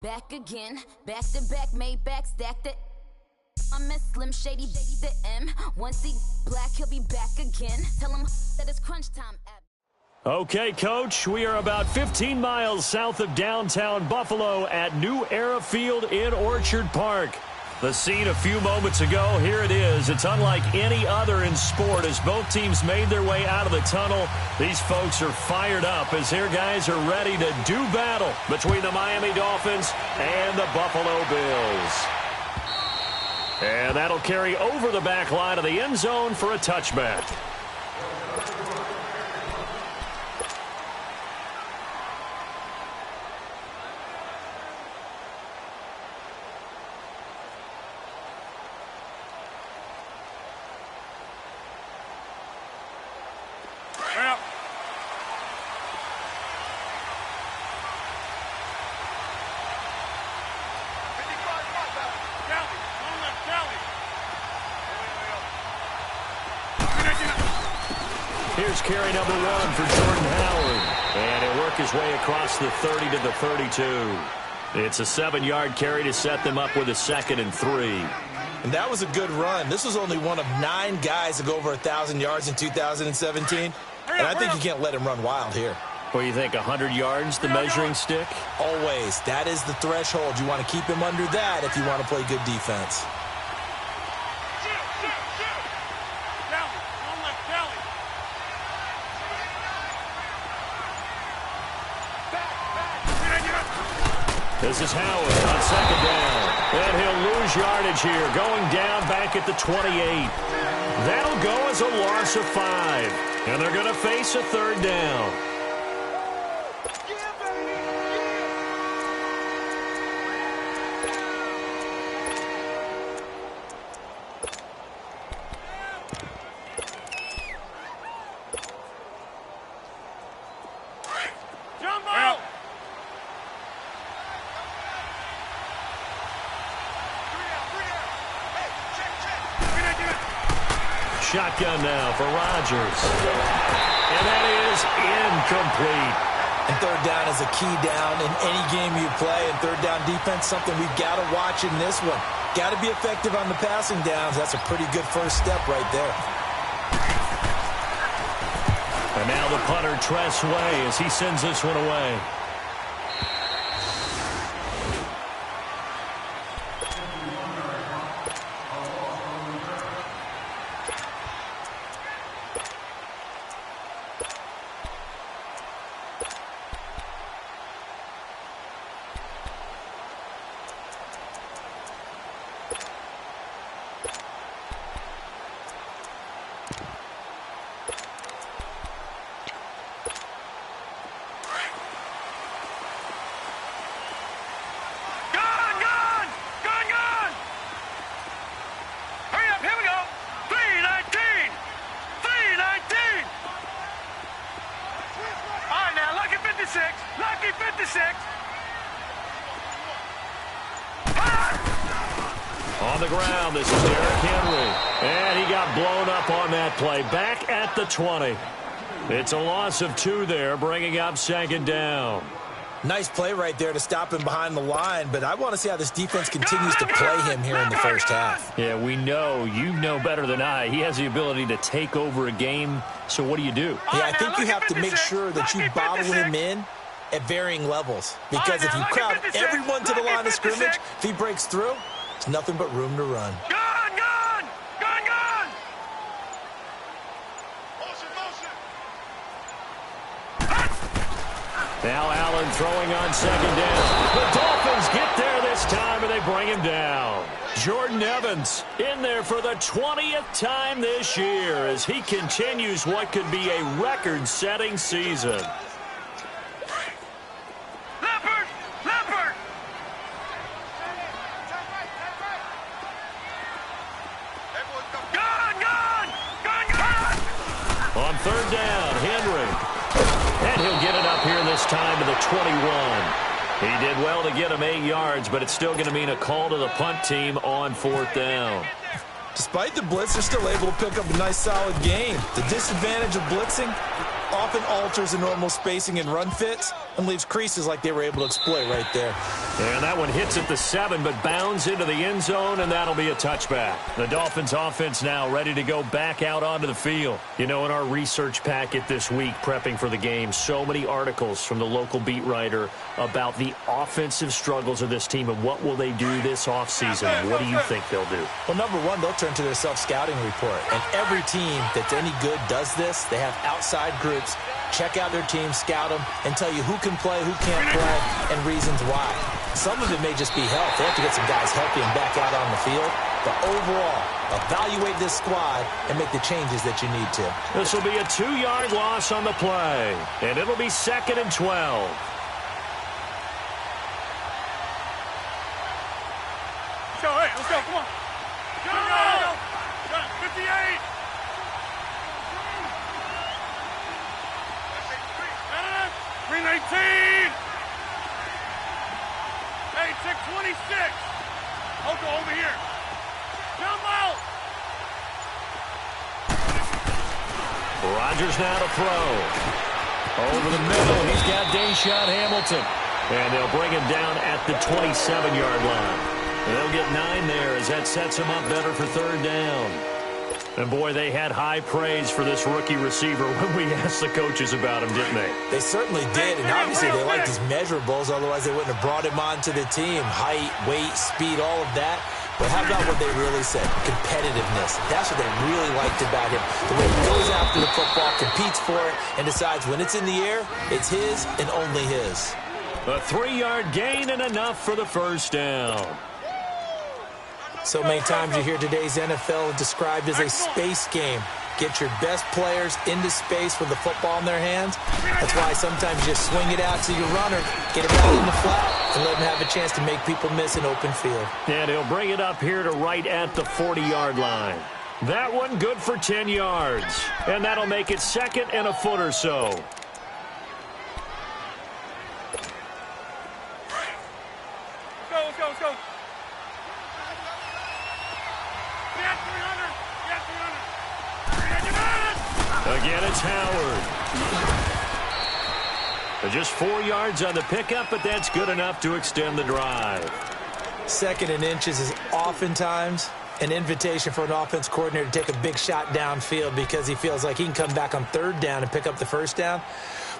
Back again, back to back, made back, stacked it. I'm a Slim Shady, the M. Once he black, he'll be back again. Tell him that it's crunch time. Okay, Coach, we are about 15 miles south of downtown Buffalo at New Era Field in Orchard Park. The scene a few moments ago, here it is. It's unlike any other in sport as both teams made their way out of the tunnel. These folks are fired up as their guys are ready to do battle between the Miami Dolphins and the Buffalo Bills. And that'll carry over the back line of the end zone for a touchback. Here's carry number 1 for Jordan Howard. And he'll work his way across the 30 to the 32. It's a 7-yard carry to set them up with a 2nd and 3. And that was a good run. This was only one of 9 guys to go over 1,000 yards in 2017. And I think you can't let him run wild here. What do you think, 100 yards, the measuring stick? Always. That is the threshold. You want to keep him under that if you want to play good defense. This is Howard on 2nd down. And he'll lose yardage here, going down back at the 28. That'll go as a loss of 5. And they're going to face a 3rd down. Shotgun now for Rodgers. And that is incomplete. And 3rd down is a key down in any game you play. And 3rd down defense, something we've got to watch in this one. Got to be effective on the passing downs. That's a pretty good first step right there. And now the punter, Tress Way, as he sends this one away. Lucky 56. On the ground, this is Derrick Henry. And he got blown up on that play. Back at the 20. It's a loss of 2 there, bringing up 2nd down. Nice play right there to stop him behind the line, but I want to see how this defense continues to play him here in the first half. Yeah, we know. You know better than I. He has the ability to take over a game, so what do you do? Yeah, I think you have to make sure that you bottle him in at varying levels, because if you crowd everyone to the line of scrimmage, if he breaks through, there's nothing but room to run. Now Allen throwing on 2nd down. The Dolphins get there this time, and they bring him down. Jordan Evans in there for the 20th time this year as he continues what could be a record-setting season. On 3rd down, Henry. And he'll get it up here this time to the 21. He did well to get him 8 yards, but it's still going to mean a call to the punt team on 4th down. Despite the blitz, they're still able to pick up a nice solid gain. The disadvantage of blitzing, often alters the normal spacing and run fits and leaves creases like they were able to exploit right there. And that one hits at the 7, but bounds into the end zone, and that'll be a touchback. The Dolphins offense now ready to go back out onto the field. You know, in our research packet this week, prepping for the game, so many articles from the local beat writer about the offensive struggles of this team and what will they do this offseason. What do you think they'll do? Well, number one, they'll turn to their self-scouting report. And every team that's any good does this. They have outside groups, check out their team, scout them, and tell you who can play, who can't play, and reasons why. Some of it may just be health. They have to get some guys healthy and back out on the field. But overall, evaluate this squad and make the changes that you need to. This will be a 2-yard loss on the play, and it'll be 2nd and 12. Let's go, hey, let's go, come on. Go! 58! 319! Hey, 626! Oko, over here. Jump out! Rodgers now to throw. Over the middle, he's got Deshaun Hamilton. And they'll bring him down at the 27-yard line. And they'll get 9 there as that sets him up better for 3rd down. And, boy, they had high praise for this rookie receiver when we asked the coaches about him, didn't they? They certainly did, and obviously they liked his measurables, otherwise they wouldn't have brought him onto the team. Height, weight, speed, all of that. But how about what they really said? Competitiveness. That's what they really liked about him. The way he goes after the football, competes for it, and decides when it's in the air, it's his and only his. A 3-yard gain and enough for the 1st down. So many times you hear today's NFL described as a space game. Get your best players into space with the football in their hands. That's why sometimes you just swing it out to your runner, get him out in the flat, and let him have a chance to make people miss an open field. And he'll bring it up here to right at the 40-yard line. That one good for 10 yards. And that'll make it 2nd and a foot or so. Let's go, let's go. Again, it's Howard. Just 4 yards on the pickup, but that's good enough to extend the drive. 2nd and inches is oftentimes an invitation for an offense coordinator to take a big shot downfield because he feels like he can come back on 3rd down and pick up the 1st down.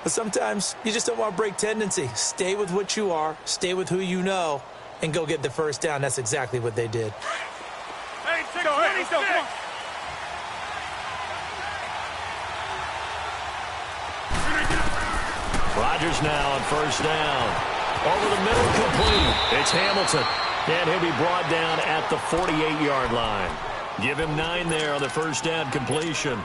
But sometimes you just don't want to break tendency. Stay with what you are, stay with who you know, and go get the 1st down. That's exactly what they did. Hey, let's go, come on. Rodgers now on 1st down. Over the middle, complete. It's Hamilton. And he'll be brought down at the 48-yard line. Give him 9 there on the 1st down completion.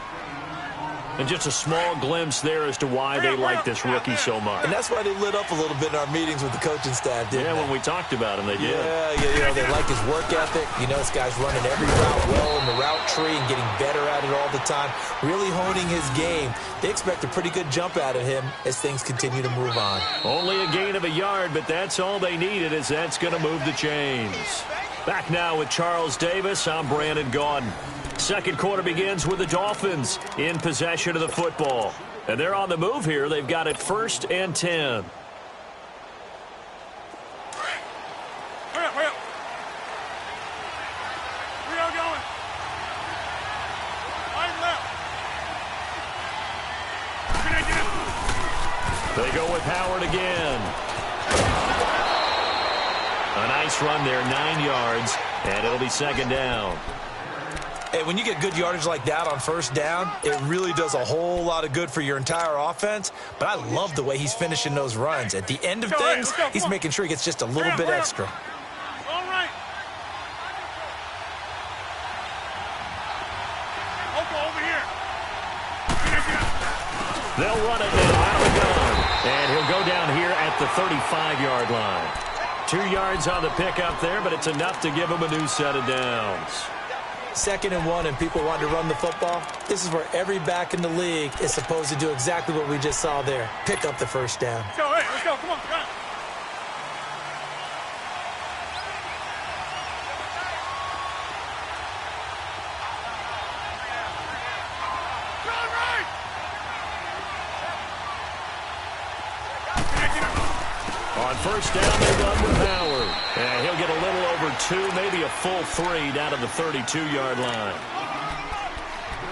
And just a small glimpse there as to why they like this rookie so much. And that's why they lit up a little bit in our meetings with the coaching staff, didn't they? When we talked about him, they did. Yeah, they like his work ethic. You know, this guy's running every route well in the route tree and getting better at it all the time, really honing his game. They expect a pretty good jump out of him as things continue to move on. Only a gain of a yard, but that's all they needed, as that's going to move the chains. Back now with Charles Davis, I'm Brandon Gaudin. 2nd quarter begins with the Dolphins in possession of the football. And they're on the move here. They've got it 1st and 10. Hurry up, hurry up. Where y'all going? Right left. They go with Howard again. A nice run there, 9 yards, and it'll be 2nd down. Hey, when you get good yardage like that on 1st down, it really does a whole lot of good for your entire offense. But I love the way he's finishing those runs. At the end of things, he's making sure he gets just a little bit extra. All right. Oko, over here. They'll run it now out of the gun. And he'll go down here at the 35-yard line. 2 yards on the pickup there, but it's enough to give him a new set of downs. 2nd and 1 and people want to run the football. This is where every back in the league is supposed to do exactly what we just saw there. Pick up the 1st down. Let's go, hey, let's go, come on, come on. On first down, they run with Howard. And he'll get a little over 2, maybe a full 3 down to the 32-yard line.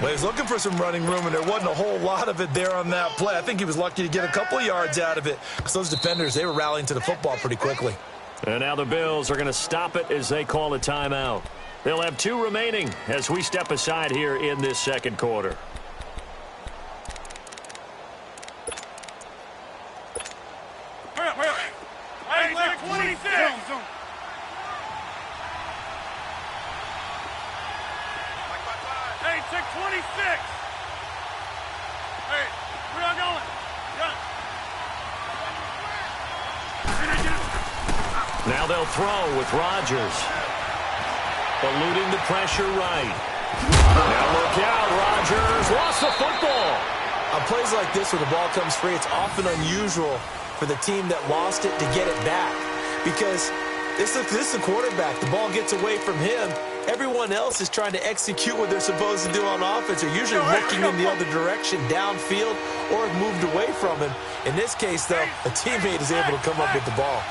Well, he was looking for some running room, and there wasn't a whole lot of it there on that play. I think he was lucky to get a couple of yards out of it because those defenders, they were rallying to the football pretty quickly. And now the Bills are going to stop it as they call a timeout. They'll have 2 remaining as we step aside here in this second quarter. Hurry up, hurry up. Hey, check 26. Hey, check 26. Hey, where y'all going? Now they'll throw with Rodgers. Eluding the pressure right. Now look out, Rodgers lost the football. On plays like this where the ball comes free, it's often unusual for the team that lost it to get it back. Because this is the quarterback. The ball gets away from him. Everyone else is trying to execute what they're supposed to do on offense. They're usually looking in the other direction, downfield, or have moved away from him. In this case, though, a teammate is able to come up with the ball.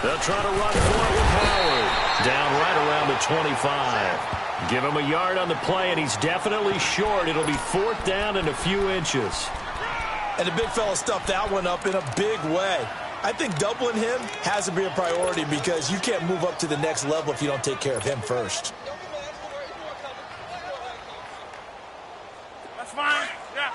They'll try to run for it with Howard. Down right around the 25. Give him a yard on the play, and he's definitely short. It'll be 4th down and a few inches. And the big fella stuffed that one up in a big way. I think doubling him has to be a priority because you can't move up to the next level if you don't take care of him first. That's fine. Yeah.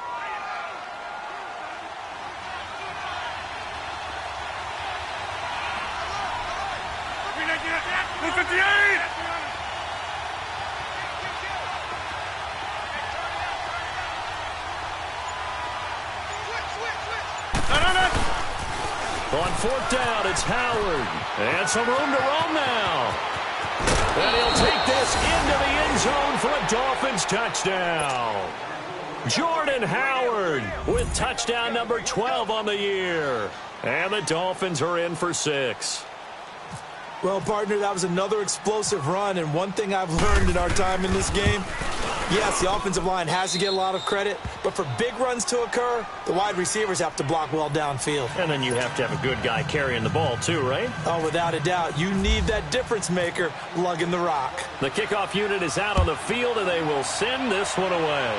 Blue 58. On 4th down, it's Howard. And some room to roam now. And he'll take this into the end zone for a Dolphins touchdown. Jordan Howard with touchdown number 12 on the year. And the Dolphins are in for 6. Well, partner, that was another explosive run, and one thing I've learned in our time in this game, yes, the offensive line has to get a lot of credit, but for big runs to occur, the wide receivers have to block well downfield. And then you have to have a good guy carrying the ball too, right? Oh, without a doubt. You need that difference maker lugging the rock. The kickoff unit is out on the field, and they will send this one away.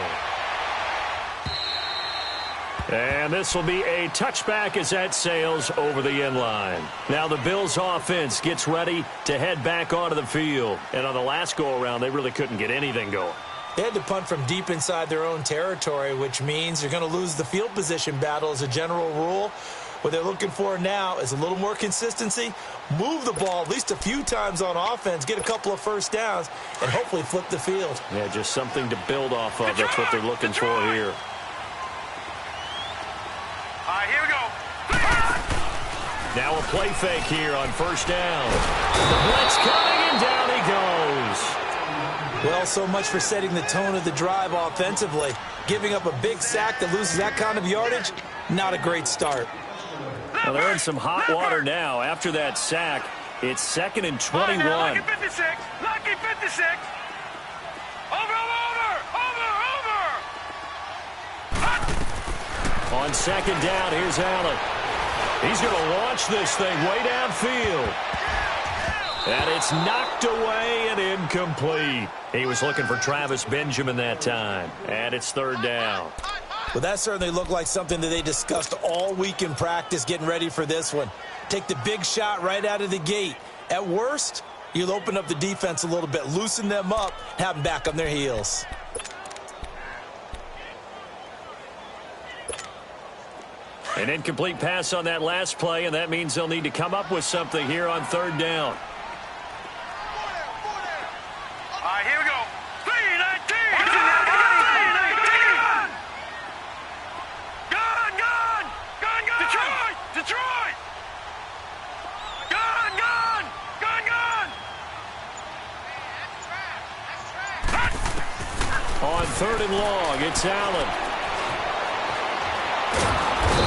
And this will be a touchback as that sails over the end line. Now the Bills offense gets ready to head back onto the field. And on the last go-around, they really couldn't get anything going. They had to punt from deep inside their own territory, which means they're going to lose the field position battle as a general rule. What they're looking for now is a little more consistency, move the ball at least a few times on offense, get a couple of first downs, and hopefully flip the field. Yeah, just something to build off of. That's what they're looking for here. Here we go. Now a play fake here on first down. The blitz coming, and down he goes. Well, so much for setting the tone of the drive offensively. Giving up a big sack that loses that kind of yardage, not a great start. Well, they're in some hot water now. After that sack, it's 2nd and 21. Lucky 56. Lucky 56. Over. On 2nd down, here's Allen. He's going to launch this thing way downfield. And it's knocked away and incomplete. He was looking for Travis Benjamin that time. And it's 3rd down. Well, that certainly looked like something that they discussed all week in practice getting ready for this one. Take the big shot right out of the gate. At worst, you'll open up the defense a little bit, loosen them up, have them back on their heels. An incomplete pass on that last play, and that means they'll need to come up with something here on 3rd down. Here we go. 3-19. Gun. Detroit. Gun. On 3rd and long, it's Allen.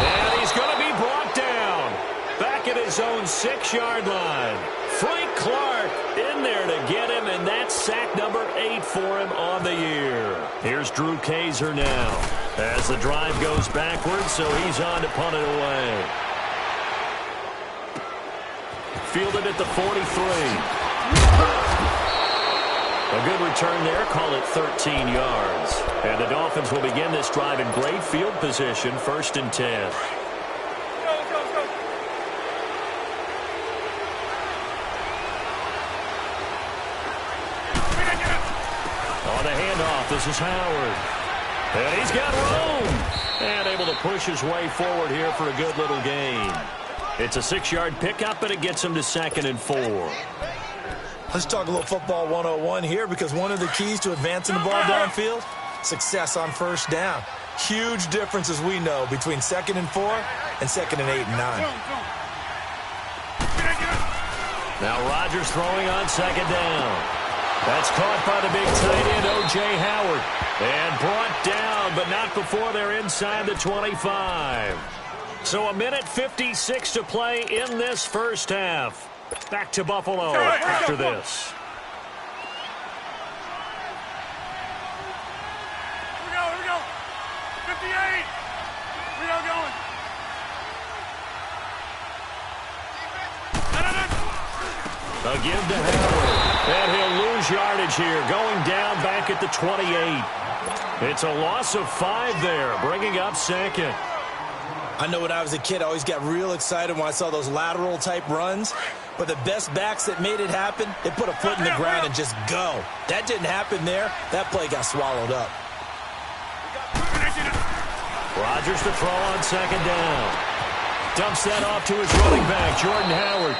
And he's going to be brought down. Back at his own 6-yard line. Frank Clark in there to get him, and that's sack number 8 for him on the year. Here's Drew Kaiser now as the drive goes backwards, so he's on to punt it away. Fielded at the 43. A good return there. Call it 13 yards. And the Dolphins will begin this drive in great field position, 1st and 10. On the handoff, this is Howard. And he's got room. And able to push his way forward here for a good little gain. It's a 6-yard pickup, and it gets him to 2nd and 4. Let's talk a little football 101 here, because one of the keys to advancing the ball downfield, success on 1st down. Huge difference, as we know, between 2nd and 4 and 2nd and 8 and 9. Now Rodgers throwing on 2nd down. That's caught by the big tight end, O.J. Howard. And brought down, but not before they're inside the 25. So 1:56 to play in this 1st half. Back to Buffalo after this. Here we go. 58. We are going. A give to Howard. And he'll lose yardage here, going down back at the 28. It's a loss of 5 there, bringing up 2nd. I know when I was a kid, I always got real excited when I saw those lateral-type runs. But the best backs that made it happen, they put a foot in the ground and just go. That didn't happen there. That play got swallowed up. Rodgers to throw on 2nd down. Dumps that off to his running back, Jordan Howard.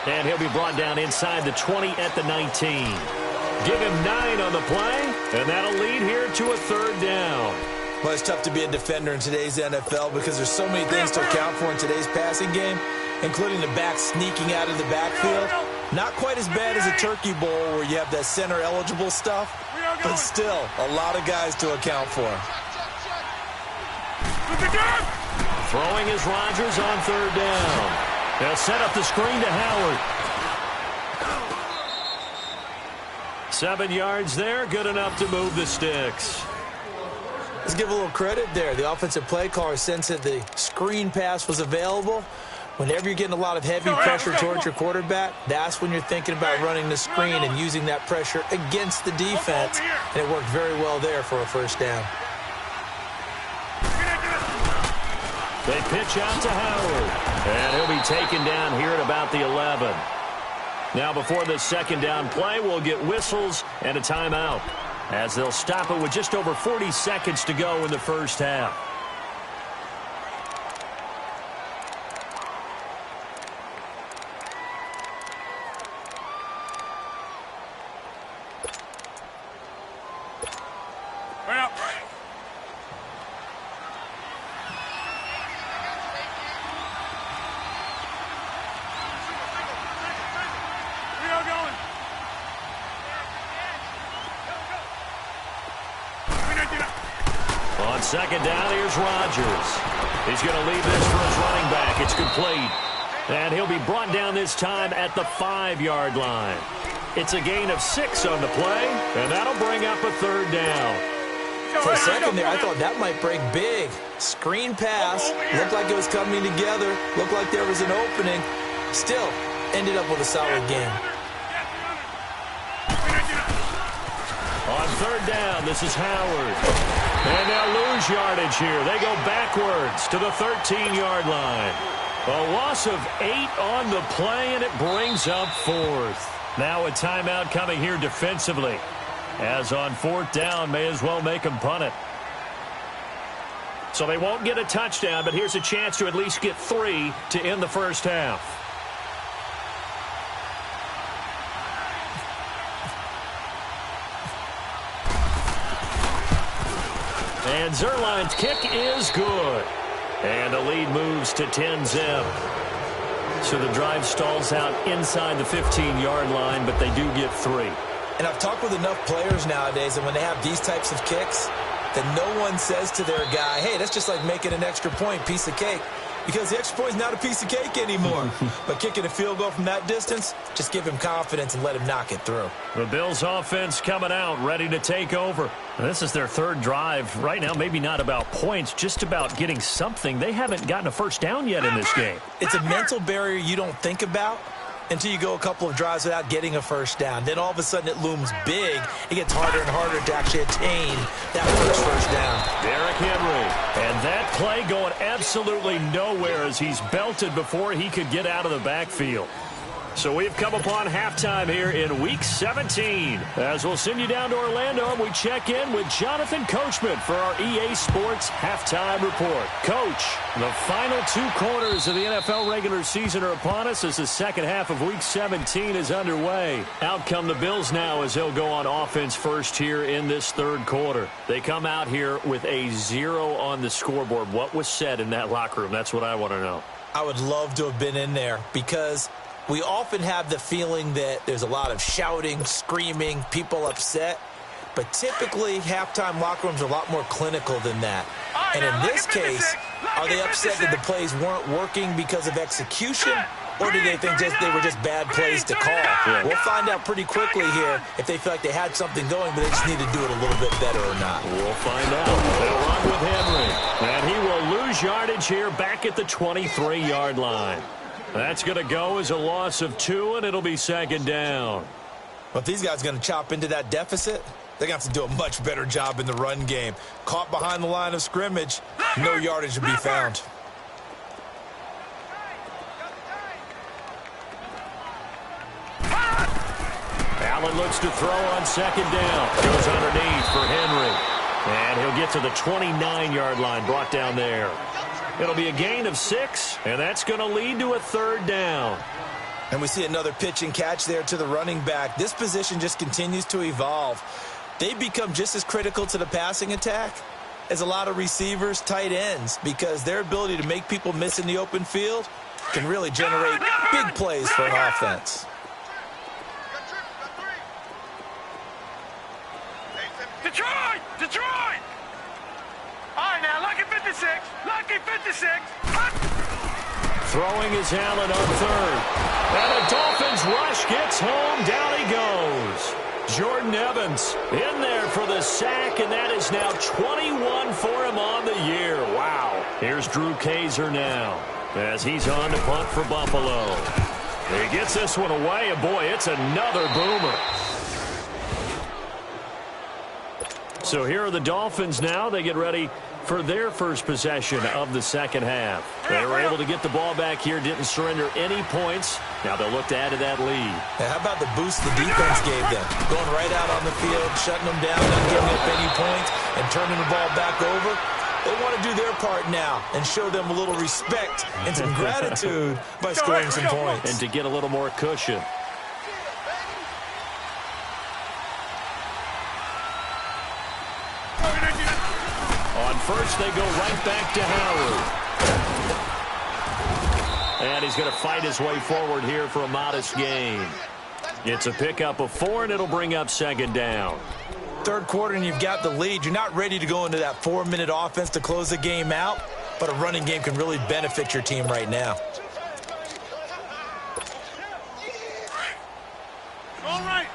And he'll be brought down inside the 20 at the 19. Give him 9 on the play, and that'll lead here to a 3rd down. Well, it's tough to be a defender in today's NFL because there's so many things to account for in today's passing game, including the back sneaking out of the backfield. Not quite as bad as a turkey bowl where you have that center-eligible stuff, but still a lot of guys to account for. Throwing is Rodgers on 3rd down. They'll set up the screen to Howard. 7 yards there, good enough to move the sticks. Let's give a little credit there. The offensive play caller sensed that the screen pass was available. Whenever you're getting a lot of heavy pressure towards your quarterback, that's when you're thinking about running the screen and using that pressure against the defense. And it worked very well there for a 1st down. They pitch out to Howard. And he'll be taken down here at about the 11. Now before the 2nd down play, we'll get whistles and a timeout, as they'll stop it with just over 40 seconds to go in the 1st half. On 2nd down, here's Rodgers. He's going to leave this for his running back. It's complete. And he'll be brought down this time at the 5-yard line. It's a gain of 6 on the play, and that'll bring up a 3rd down. For a second there, I thought that might break big. Screen pass. Looked like it was coming together. Looked like there was an opening. Still, ended up with a solid game. On 3rd down, this is Howard. And they'll lose yardage here. They go backwards to the 13-yard line. A loss of 8 on the play, and it brings up 4th. Now a timeout coming here defensively. As on 4th down, may as well make them punt it. So they won't get a touchdown, but here's a chance to at least get 3 to end the 1st half. And Zuerlein's kick is good. And the lead moves to 10-zip. So the drive stalls out inside the 15-yard line, but they do get 3. And I've talked with enough players nowadays that when they have these types of kicks, that no one says to their guy, hey, that's just like making an extra point, piece of cake. because the extra point is not a piece of cake anymore. But kicking a field goal from that distance, just give him confidence and let him knock it through. The Bills offense coming out, ready to take over. This is their third drive. Right now, maybe not about points, just about getting something. They haven't gotten a first down yet in this game. It's a mental barrier you don't think about until you go a couple of drives without getting a first down. Then all of a sudden it looms big. It gets harder and harder to actually attain that first down. Derrick Henry. And that play going absolutely nowhere as he's belted before he could get out of the backfield. So we've come upon halftime here in Week 17. As we'll send you down to Orlando, and we check in with Jonathan Coachman for our EA Sports Halftime Report. Coach, the final 2 quarters of the NFL regular season are upon us as the second half of Week 17 is underway. Out come the Bills now as they'll go on offense first here in this third quarter. They come out here with a 0 on the scoreboard. What was said in that locker room? That's what I want to know. I would love to have been in there because we often have the feeling that there's a lot of shouting, screaming, people upset. But typically, halftime locker rooms are a lot more clinical than that. And in this case, are they upset that the plays weren't working because of execution? Or do they think they were just bad plays to call? Yeah. We'll find out pretty quickly here if they feel like they had something going, but they just need to do it a little bit better or not. We'll find out. They'll run with Henry. And he will lose yardage here back at the 23-yard line. That's going to go as a loss of 2, and it'll be second down. Well, if these guys are going to chop into that deficit, they're going to have to do a much better job in the run game. Caught behind the line of scrimmage, no yardage to be found. Allen looks to throw on second down. Goes underneath for Henry. And he'll get to the 29-yard line, brought down there. It'll be a gain of 6, and that's going to lead to a third down. And we see another pitch and catch there to the running back. This position just continues to evolve. They become just as critical to the passing attack as a lot of receivers, tight ends, because their ability to make people miss in the open field can really generate big plays for an offense. Detroit! Detroit! All right, now, lucky 56. Lucky 56. Throwing is Allen on third. And the Dolphins rush gets home. Down he goes. Jordan Evans in there for the sack, and that is now 21 for him on the year. Wow. Here's Drew Kaiser now as he's on to punt for Buffalo. He gets this one away, and boy, it's another boomer. So here are the Dolphins now. They get ready for their first possession of the second half. They were able to get the ball back here, didn't surrender any points. Now they'll look to add to that lead. And how about the boost the defense gave them? Going right out on the field, shutting them down, not giving up any points, and turning the ball back over. They want to do their part now and show them a little respect and some gratitude by scoring some points. And to get a little more cushion. On first, they go right back to Howard. And he's going to fight his way forward here for a modest gain. It's a pickup of 4, and it'll bring up second down. Third quarter, and you've got the lead. You're not ready to go into that 4-minute offense to close the game out, but a running game can really benefit your team right now. All right.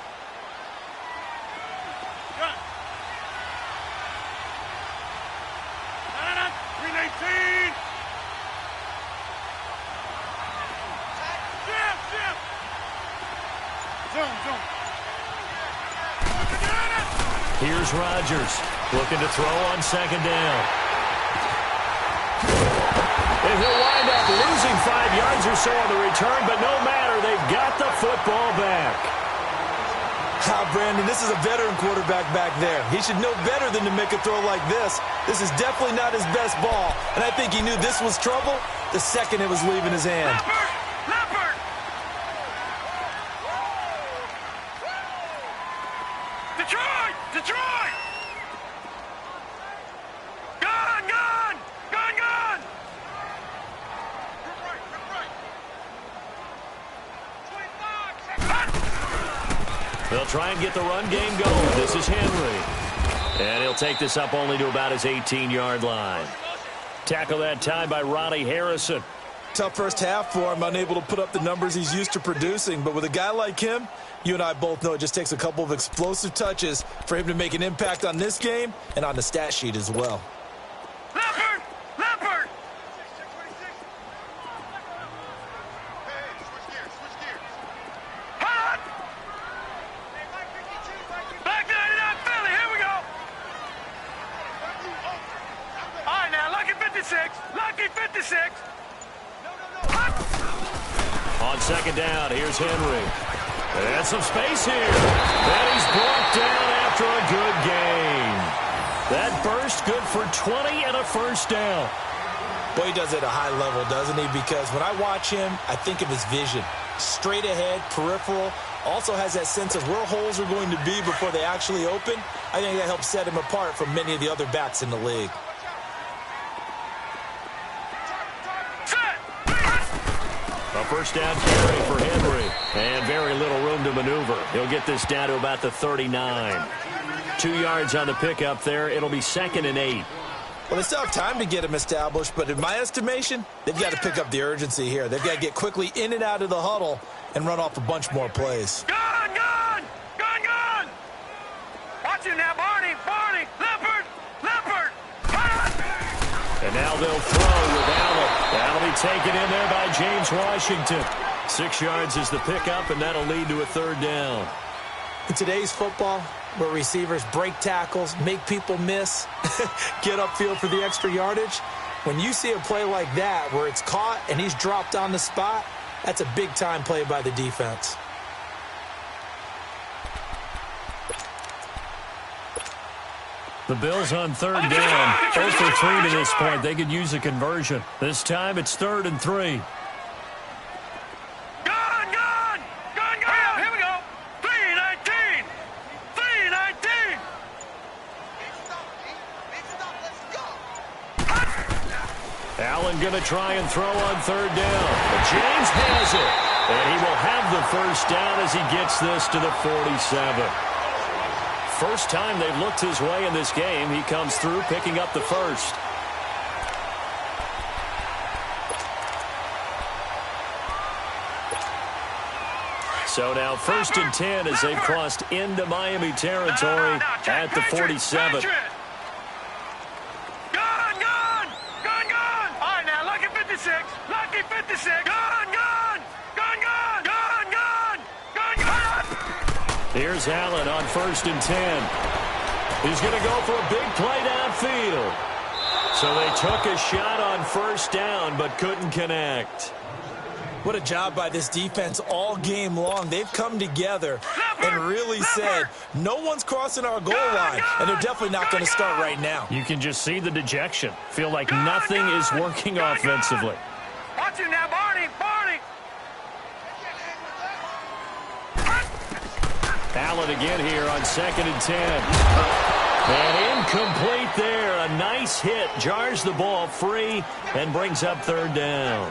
Here's Rodgers looking to throw on second down. And he'll wind up losing 5 yards or so on the return, but no matter, they've got the football back. Brandon, this is a veteran quarterback back there. He should know better than to make a throw like this. This is definitely not his best ball, and I think he knew this was trouble the second it was leaving his hand. Leopard! Detroit! Detroit! Gone! Gone! Gone! Gone! They'll try and get the run game going. This is Henry. And he'll take this up only to about his 18-yard line. Tackle that time by Ronnie Harrison. Tough first half for him, unable to put up the numbers he's used to producing. But with a guy like him, you and I both know it just takes a couple of explosive touches for him to make an impact on this game and on the stat sheet as well. Leopard! Leopard! Hot! Back 99 Philly, here we go! All right, now, Lucky 56. Lucky 56. On second down, here's Henry. And some space here. And he's brought down after a good game. That burst good for 20 and a first down. Boy, he does it at a high level, doesn't he? Because when I watch him, I think of his vision. Straight ahead, peripheral. Also has that sense of where holes are going to be before they actually open. I think that helps set him apart from many of the other backs in the league. A first down carry for Henry. And very little room to maneuver. He'll get this down to about the 39. 2 yards on the pickup there. It'll be 2nd and 8. Well, they still have time to get him established, but in my estimation, they've got to pick up the urgency here. They've got to get quickly in and out of the huddle and run off a bunch more plays. Gun, gun! Gun, gun! Watch it now, Barney! Barney! Leopard! Leopard! And now they'll throw with Allen. That'll be taken in there by James Washington. 6 yards is the pickup, and that'll lead to a third down. In today's football, where receivers break tackles, make people miss, get upfield for the extra yardage, when you see a play like that where it's caught and he's dropped on the spot, that's a big-time play by the defense. The Bills on third down. 0 for 3 to this point. They could use a conversion. This time it's 3rd and 3. Gun, gun! Gun, gun! Here we go! 319! 319! Allen going to try and throw on third down. But James has it. And he will have the first down as he gets this to the 47. First time they've looked his way in this game. He comes through picking up the first. So now 1st and 10 as they've crossed into Miami territory at the 47. Gun, gun! Gun, gun! All right, now, Lucky 56. Lucky 56. Gun, gun! Gun, gun! Gun, gun! Gun, gun! Here's Allen on 1st and 10. He's going to go for a big play downfield. So they took a shot on first down but couldn't connect. What a job by this defense all game long. They've come together and really said, no one's crossing our goal line, and they're definitely not going to start right now. You can just see the dejection. Feel like nothing is working offensively. Watch it now, Barney! Barney! Allen again here on 2nd and 10. And incomplete there. A nice hit. Jars the ball free and brings up third down.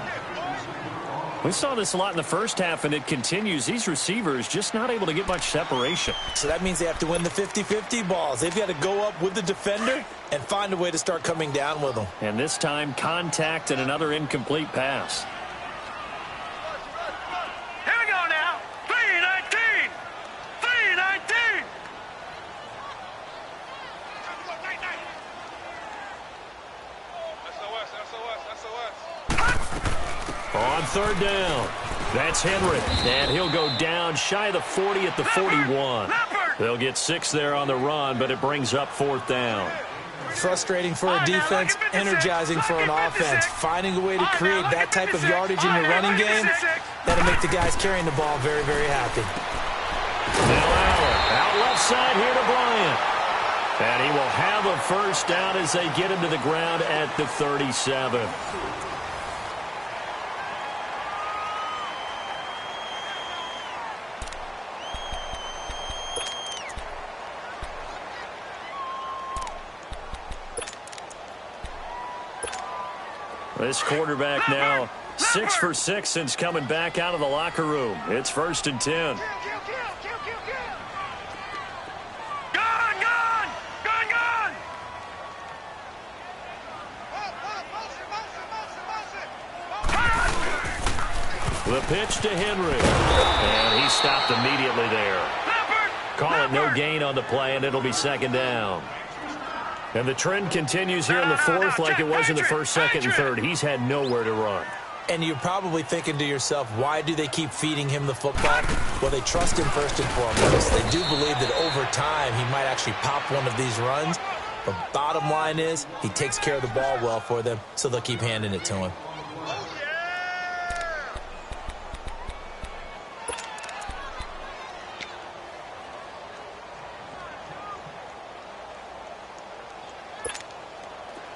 We saw this a lot in the first half, and it continues. These receivers just not able to get much separation. So that means they have to win the 50-50 balls. They've got to go up with the defender and find a way to start coming down with them. And this time, contact and another incomplete pass. Here we go now! 319! 319! On third down, that's Henry. And he'll go down shy of the 40 at the 41. They'll get 6 there on the run, but it brings up 4th down. Frustrating for a defense, energizing for an offense. Finding a way to create that type of yardage in your running game, that'll make the guys carrying the ball very, very happy. Now Allen, out left side here to Bryant. And he will have a first down as they get him to the ground at the 37. This quarterback now 6 for 6 since coming back out of the locker room. It's 1st and 10. Gun, gun! Gun, gun! The pitch to Henry. And he stopped immediately there. Call it no gain on the play, and it'll be second down. And the trend continues here in the fourth like it was in the first, second, and third. He's had nowhere to run. And you're probably thinking to yourself, why do they keep feeding him the football? Well, they trust him first and foremost. They do believe that over time he might actually pop one of these runs. But bottom line is he takes care of the ball well for them, so they'll keep handing it to him.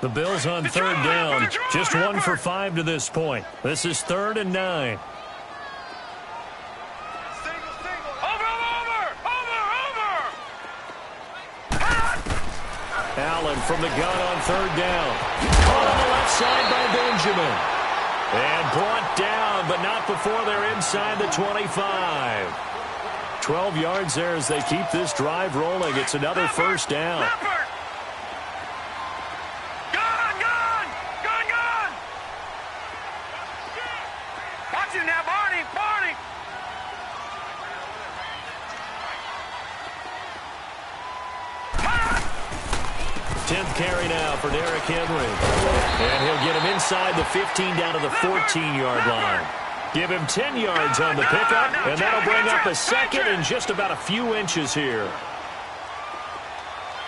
The Bills on third down, just 1 for 5 to this point. This is 3rd and 9. Allen from the gun on third down. Caught on the left side by Benjamin. And brought down, but not before they're inside the 25. 12 yards there as they keep this drive rolling. It's another first down. Carry now for Derrick Henry. And he'll get him inside the 15 down to the 14-yard line. Give him 10 yards on the pickup, and that'll bring up a second in just about a few inches here.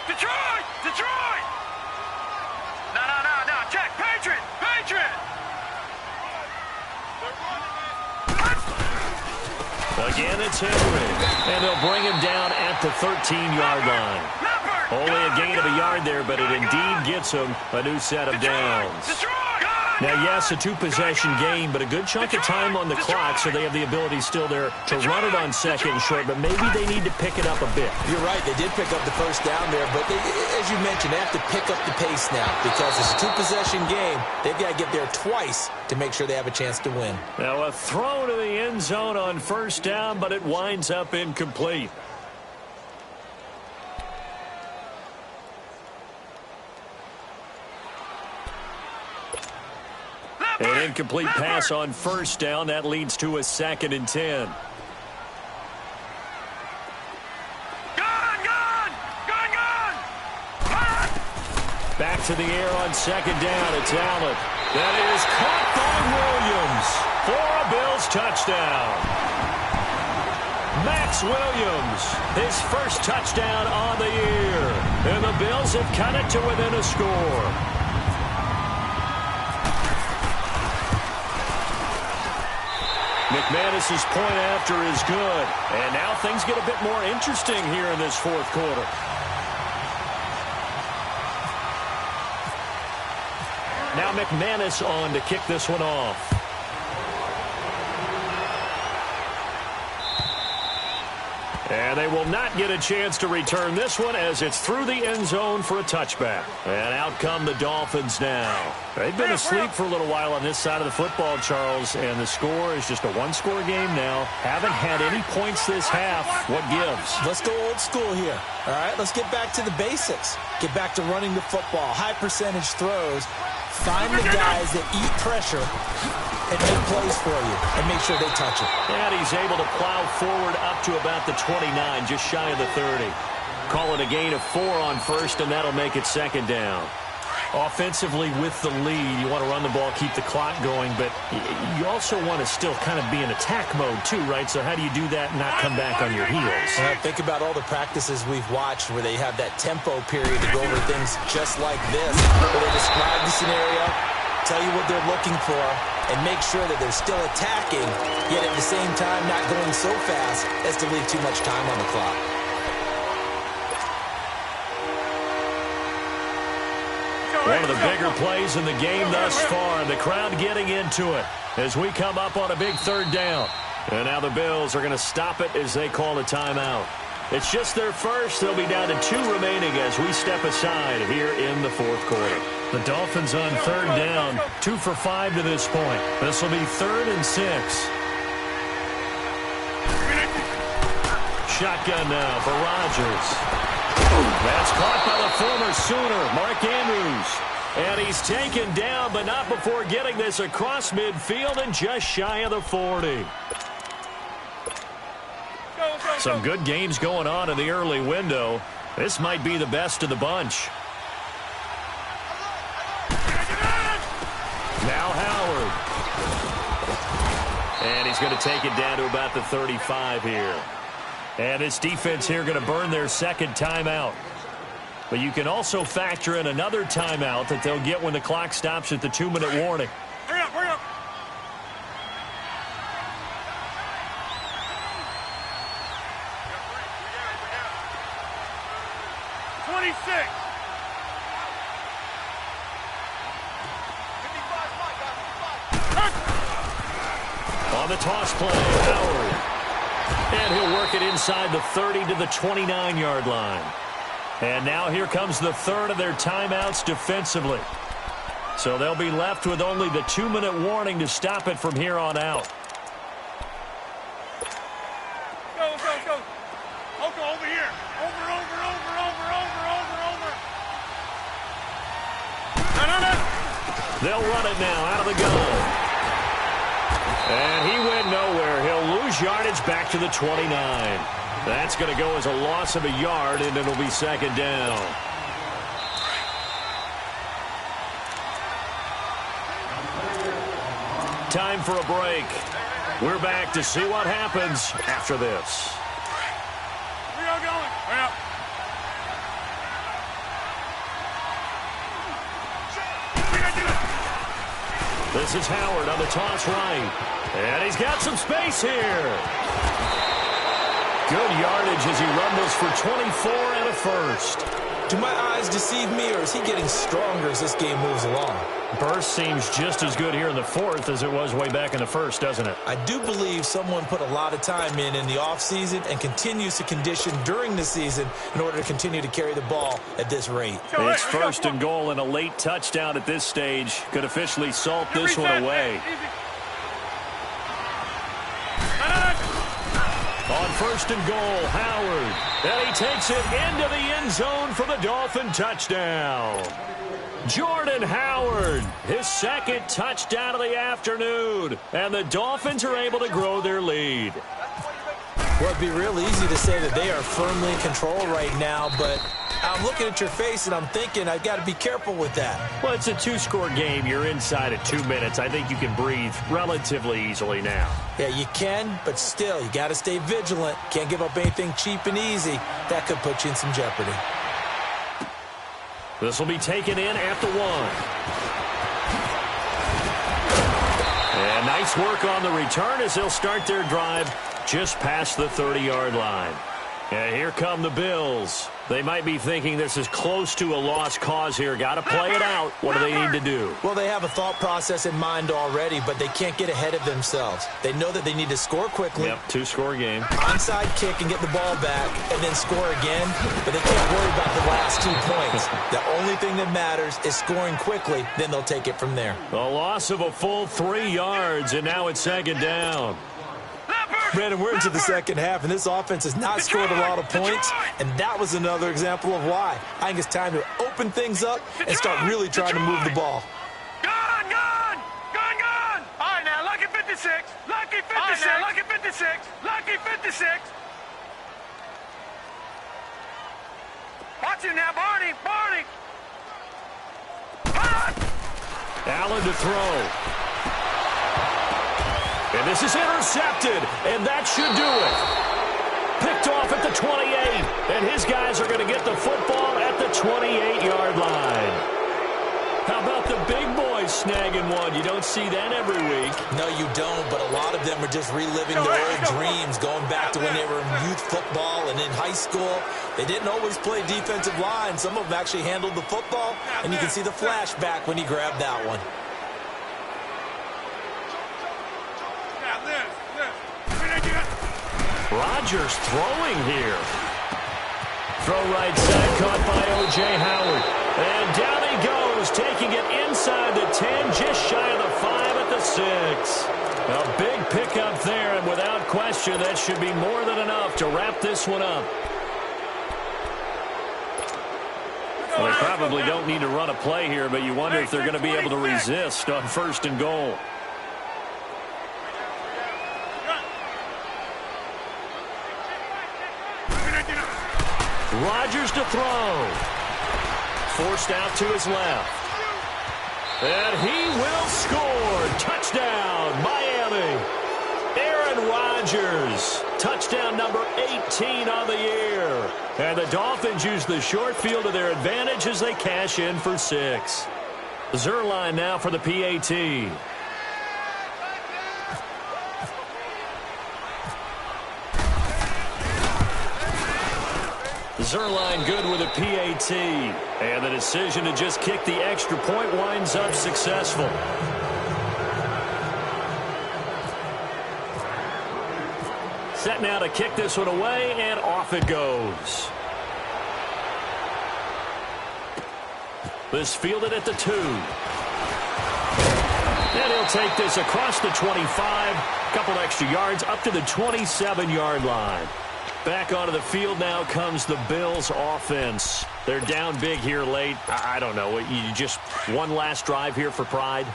Detroit! Detroit! No. Check. Patriot! Again, it's Henry. And they'll bring him down at the 13-yard line. Only a gain of a yard there, but it indeed gets him a new set of downs. Now, yes, a two-possession game, but a good chunk of time on the clock, so they have the ability still there to run it on second and short, but maybe they need to pick it up a bit. You're right. They did pick up the first down there, but as you mentioned, they have to pick up the pace now because it's a two-possession game. They've got to get there twice to make sure they have a chance to win. Now, a throw to the end zone on first down, but it winds up incomplete. An incomplete pass on first down. That leads to a 2nd and 10. Back to the air on second down. It's Allen. That is caught by Williams for a Bills touchdown. Max Williams, his first touchdown on the year. And the Bills have cut it to within a score. McManus's point after is good. And now things get a bit more interesting here in this fourth quarter. Now McManus on to kick this one off. And they will not get a chance to return this one as it's through the end zone for a touchback. And out come the Dolphins now. They've been asleep for a little while on this side of the football, Charles, and the score is just a one-score game now. Haven't had any points this half. What gives? Let's go old school here. All right, let's get back to the basics. Get back to running the football, high percentage throws. Find the guys that eat pressure and make plays for you and make sure they touch it. And he's able to plow forward up to about the 29, just shy of the 30. Call it a gain of 4 on first, and that'll make it second down. Offensively with the lead, you want to run the ball, keep the clock going, but you also want to still kind of be in attack mode too, right? So how do you do that and not come back on your heels? Think about all the practices we've watched where they have that tempo period to go over things just like this, where they describe the scenario, tell you what they're looking for, and make sure that they're still attacking, yet at the same time not going so fast as to leave too much time on the clock. One of the bigger plays in the game thus far. The crowd getting into it as we come up on a big third down. And now the Bills are going to stop it as they call a timeout. It's just their first. They'll be down to 2 remaining as we step aside here in the fourth quarter. The Dolphins on third down, 2 for 5 to this point. This will be 3rd and 6. Shotgun now for Rodgers. That's caught by the former Sooner, Mark Andrews. And he's taken down, but not before getting this across midfield and just shy of the 40. Some good games going on in the early window. This might be the best of the bunch. Now Howard. And he's going to take it down to about the 35 here. And this defense here going to burn their second timeout. But you can also factor in another timeout that they'll get when the clock stops at the 2-minute warning. Hurry up, hurry up. 26. On the toss play, Howard. And he'll work it inside the 30 to the 29-yard line. And now here comes the third of their timeouts defensively. So they'll be left with only the 2-minute warning to stop it from here on out. Go, go, go. Oko, over here. Over. No. They'll run it now out of the gun. And he went nowhere. He'll lose yardage back to the 29. That's going to go as a loss of a yard, and it'll be second down. Time for a break. We're back to see what happens after this. We are going. Hurry up. This is Howard on the toss right. And he's got some space here. Good yardage as he rumbles for 24 and a first. Do my eyes deceive me, or is he getting stronger as this game moves along? Burst seems just as good here in the fourth as it was way back in the first, doesn't it? I do believe someone put a lot of time in the offseason and continues to condition during the season in order to continue to carry the ball at this rate. It's first and goal, and a late touchdown at this stage could officially salt this one away. On first and goal, Howard. And he takes it into the end zone for the Dolphin touchdown. Jordan Howard, his second touchdown of the afternoon. And the Dolphins are able to grow their lead. Well, it'd be real easy to say that they are firmly in control right now, but I'm looking at your face and I'm thinking I've got to be careful with that. Well, it's a two-score game. You're inside at 2 minutes. I think you can breathe relatively easily now. Yeah, you can, but still, you got to stay vigilant. Can't give up anything cheap and easy. That could put you in some jeopardy. This will be taken in at the 1. And nice work on the return as they'll start their drive just past the 30-yard line. And here come the Bills. They might be thinking this is close to a lost cause here. Got to play it out. What do they need to do? Well, they have a thought process in mind already, but they can't get ahead of themselves. They know that they need to score quickly. Yep, two-score game. Onside kick and get the ball back and then score again, but they can't worry about the last 2 points. The only thing that matters is scoring quickly, then they'll take it from there. A loss of a full 3 yards, and now it's second down. Brandon, we're into the second half, and this offense has not scored a lot of points, and that was another example of why. I think it's time to open things up and start really trying to move the ball. Gone! All right, now, lucky 56. Lucky 56. Lucky 56. Lucky 56. Watch him now, Barney. Allen to throw. And this is intercepted, and that should do it. Picked off at the 28, and his guys are going to get the football at the 28-yard line. How about the big boys snagging one? You don't see that every week. No, you don't, but a lot of them are just reliving their old dreams, going back to when they were in youth football and in high school. They didn't always play defensive line. Some of them actually handled the football, and you can see the flashback when he grabbed that one. Rodgers throwing here. Throw right side, caught by O.J. Howard. And down he goes, taking it inside the 10, just shy of the 5 at the 6. A big pickup there, and without question, that should be more than enough to wrap this one up. Well, they probably don't need to run a play here, but you wonder if they're going to be able to resist on 1st and goal. Rodgers to throw. Forced out to his left. And he will score. Touchdown, Miami. Aaron Rodgers. Touchdown number 18 on the year. And the Dolphins use the short field to their advantage as they cash in for 6. Zuerlein now for the PAT. Zuerlein good with a PAT. And the decision to just kick the extra point winds up successful. Set now to kick this one away, and off it goes. This fielded at the 2. And he'll take this across the 25. Couple extra yards up to the 27-yard line. Back onto the field now comes the Bills offense. They're down big here late. I don't know. You just one last drive here for pride?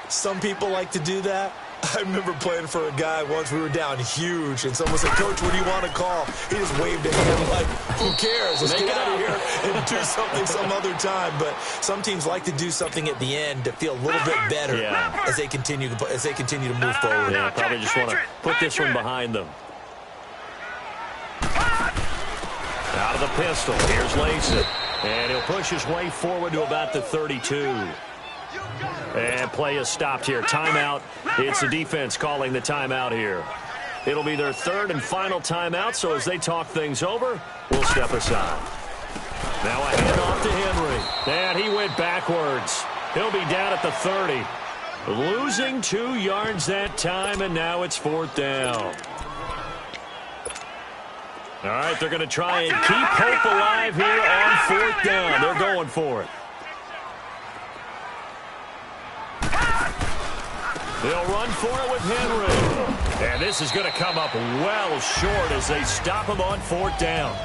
Some people like to do that. I remember playing for a guy once. We were down huge, and someone said, "Coach, what do you want to call?" He just waved a hand like, "Who cares? Let's get out of here and do something some other time." But some teams like to do something at the end to feel a little bit better as they continue to move forward. Yeah, probably just want to put this one behind them. Out of the pistol. Here's Lacy. And he'll push his way forward to about the 32. And play is stopped here. Timeout. It's the defense calling the timeout here. It'll be their 3rd and final timeout, so as they talk things over, we'll step aside. Now a handoff to Henry. And he went backwards. He'll be down at the 30. Losing 2 yards that time, and now it's 4th down. All right, they're going to try and keep hope alive here on 4th down. They're going for it. They'll run for it with Henry. And this is going to come up well short as they stop him on 4th down.